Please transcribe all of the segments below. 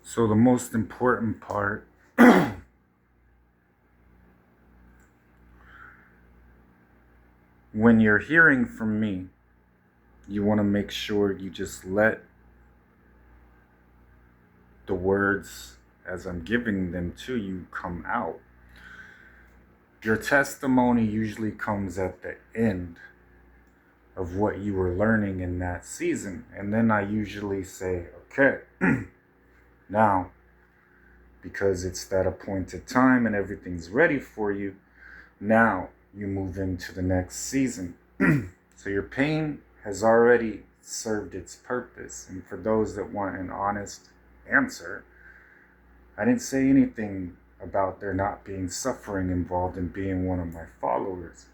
So the most important part when you're hearing from me, you want to make sure you just let the words as I'm giving them to you come out. Your testimony usually comes at the end of what you were learning in that season. And then I usually say, okay, now, because it's that appointed time and everything's ready for you, now you move into the next season. So your pain has already served its purpose. And for those that want an honest answer, I didn't say anything about there not being suffering involved in being one of my followers.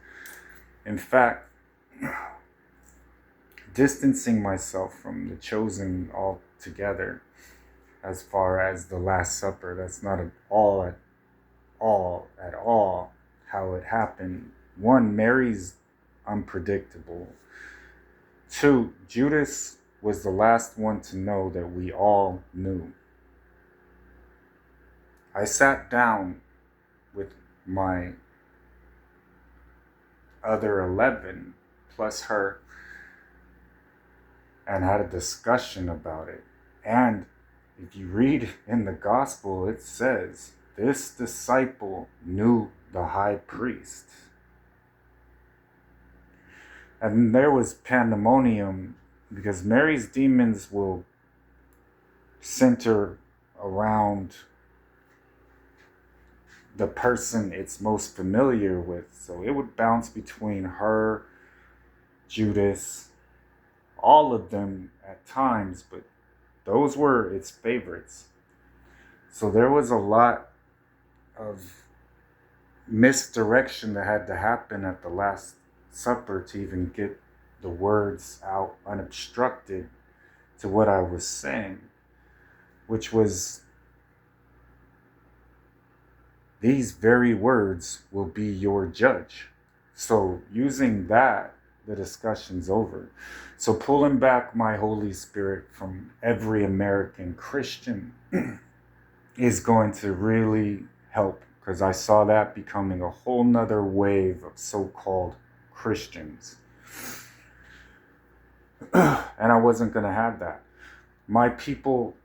In fact, distancing myself from the chosen altogether as far as the Last Supper, that's not at all how it happened. One, Mary's unpredictable. Two, Judas was the last one to know that we all knew. I sat down with my other 11 plus her and had a discussion about it. And if you read in the gospel, it says, this disciple knew the high priest. And there was pandemonium because Mary's demons will center around the person it's most familiar with. So it would bounce between her, Judas, all of them at times, but those were its favorites. So there was a lot of misdirection that had to happen at the Last Supper to even get the words out unobstructed to what I was saying, which was, these very words will be your judge. So using that, the discussion's over. So pulling back my Holy Spirit from every American Christian is going to really help, because I saw that becoming a whole nother wave of so-called Christians. And I wasn't going to have that. My people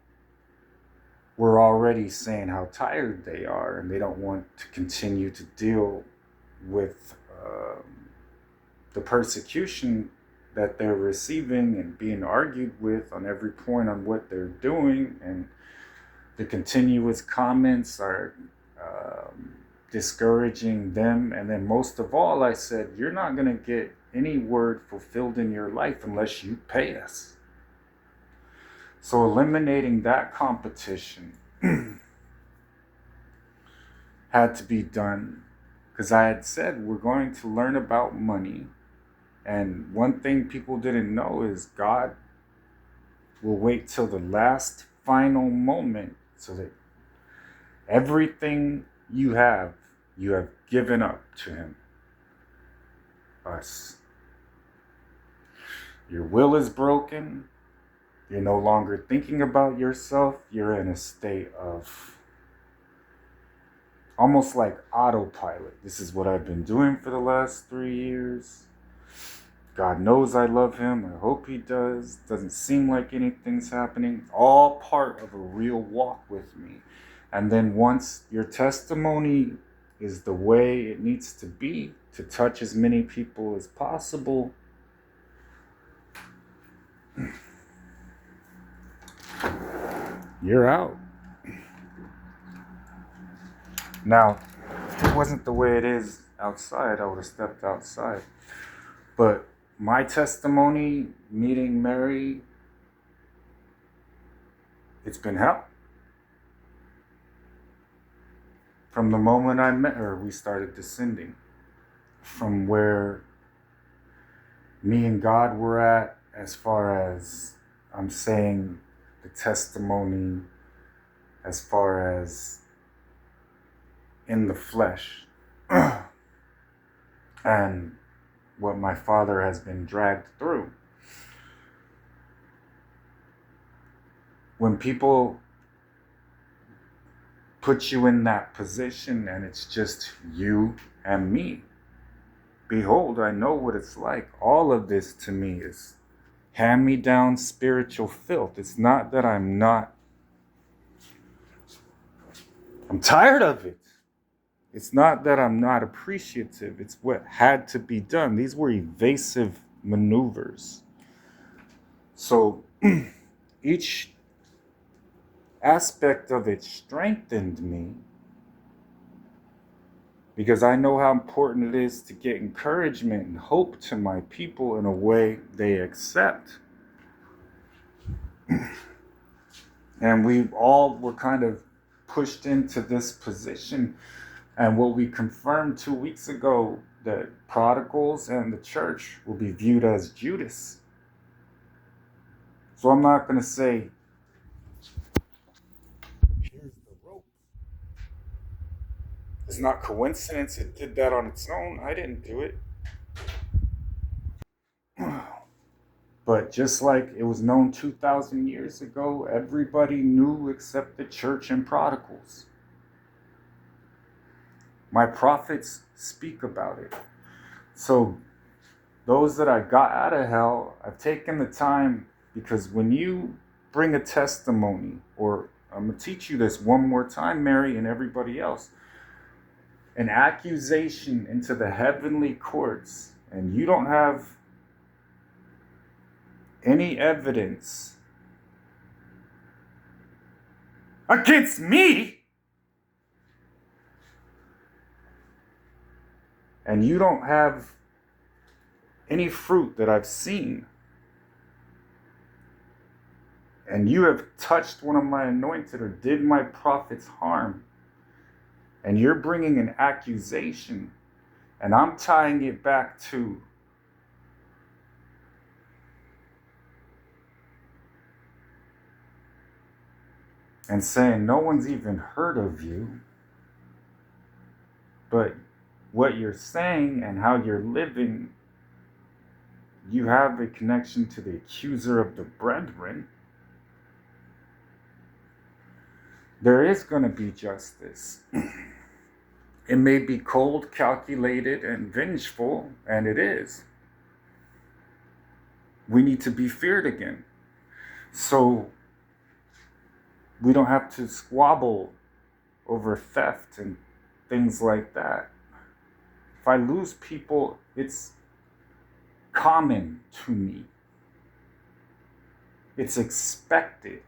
were already saying how tired they are, and they don't want to continue to deal with the persecution that they're receiving and being argued with on every point on what they're doing, and the continuous comments are discouraging them. And then most of all, I said, you're not going to get any word fulfilled in your life unless you pay us. So eliminating that competition had to be done, because I had said we're going to learn about money. And one thing people didn't know is God will wait till the last final moment so that everything you have given up to him. Us. Your will is broken. You're no longer thinking about yourself. You're in a state of almost like autopilot. This is what I've been doing for the last 3 years. God knows I love him. I hope he does. Doesn't seem like anything's happening. All part of a real walk with me. And then once your testimony is the way it needs to be to touch as many people as possible, you're out. Now, if it wasn't the way it is outside, I would have stepped outside. But my testimony, meeting Mary, it's been hell. From the moment I met her, we started descending. From where me and God were at, as far as I'm saying the testimony, as far as in the flesh, and what my father has been dragged through. When people put you in that position and it's just you and me. Behold, I know what it's like. All of this to me is hand-me-down spiritual filth. It's not that I'm tired of it. It's not that I'm not appreciative. It's what had to be done. These were evasive maneuvers. So each aspect of it strengthened me because I know how important it is to get encouragement and hope to my people in a way they accept. And we all were kind of pushed into this position. And what we confirmed 2 weeks ago, that prodigals and the church will be viewed as Judas. So I'm not going to say, here's the rope. It's not coincidence it did that on its own. I didn't do it. But just like it was known 2,000 years ago, everybody knew except the church and prodigals. My prophets speak about it. So those that I got out of hell, I've taken the time, because when you bring a testimony, or I'm going to teach you this one more time, Mary and everybody else, an accusation into the heavenly courts, and you don't have any evidence against me, and you don't have any fruit that I've seen, and you have touched one of my anointed or did my prophets harm, and you're bringing an accusation, and I'm tying it back to and saying no one's even heard of you, but what you're saying and how you're living, you have a connection to the accuser of the brethren. There is going to be justice. It may be cold, calculated, and vengeful, and it is. We need to be feared again. So we don't have to squabble over theft and things like that. If I lose people, it's common to me. It's expected.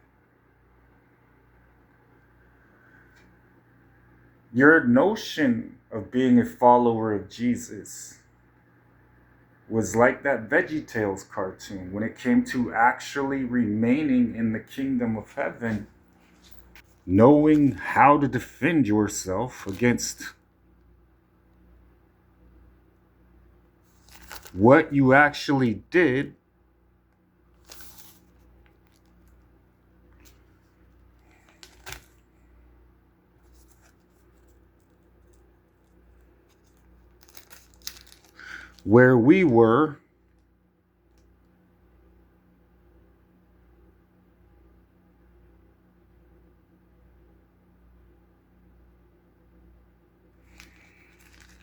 Your notion of being a follower of Jesus was like that VeggieTales cartoon when it came to actually remaining in the kingdom of heaven, knowing how to defend yourself against what you actually did. Where we were,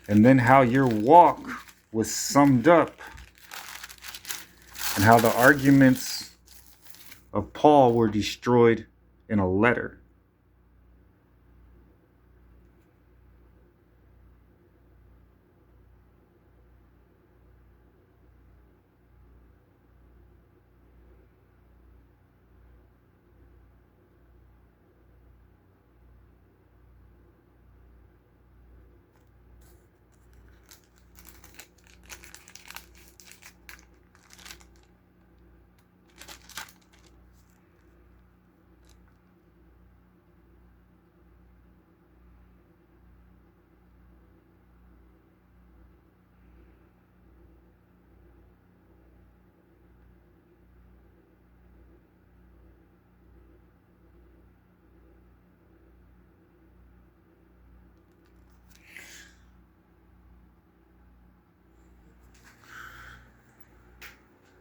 and then how your walk was summed up, and how the arguments of Paul were destroyed in a letter.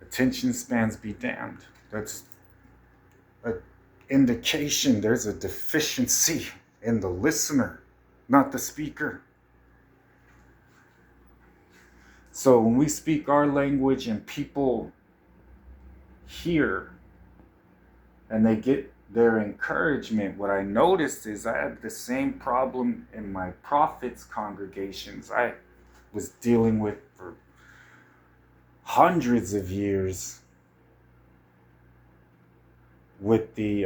Attention spans be damned. That's an indication there's a deficiency in the listener, not the speaker. So when we speak our language and people hear and they get their encouragement, what I noticed is I had the same problem in my prophets' congregations I was dealing with for hundreds of years with the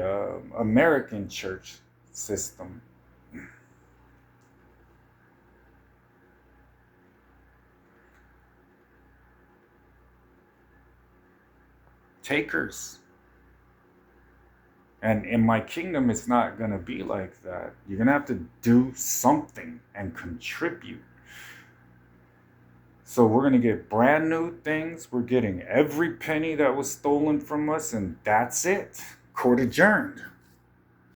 American church system. Takers. And in my kingdom, it's not going to be like that. You're going to have to do something and contribute. So we're going to get brand new things. We're getting every penny that was stolen from us, and that's it. Court adjourned.